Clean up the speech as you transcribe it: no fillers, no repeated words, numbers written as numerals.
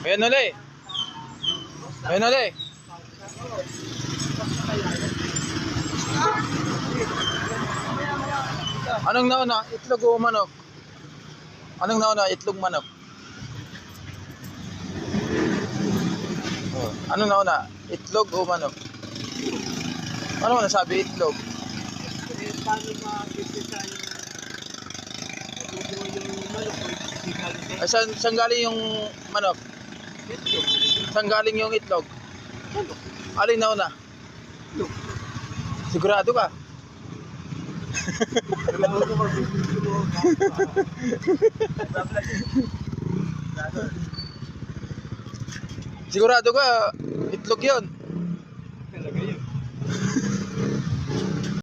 Ayan ulit. Ayan ulit. Anong nauna? Itlog o manok? Anong nauna? Itlog, manok? Oh. Anong nauna? Itlog o manok? Ano mo nasabi? Itlog. Paano ma-pipisa yung manok? Ay, saan galing yung manok? Itlog. Saan galing yung itlog? Manok. Alin nauna? Itlog. Sigurado ka? Sigurado ka? Itlog yun.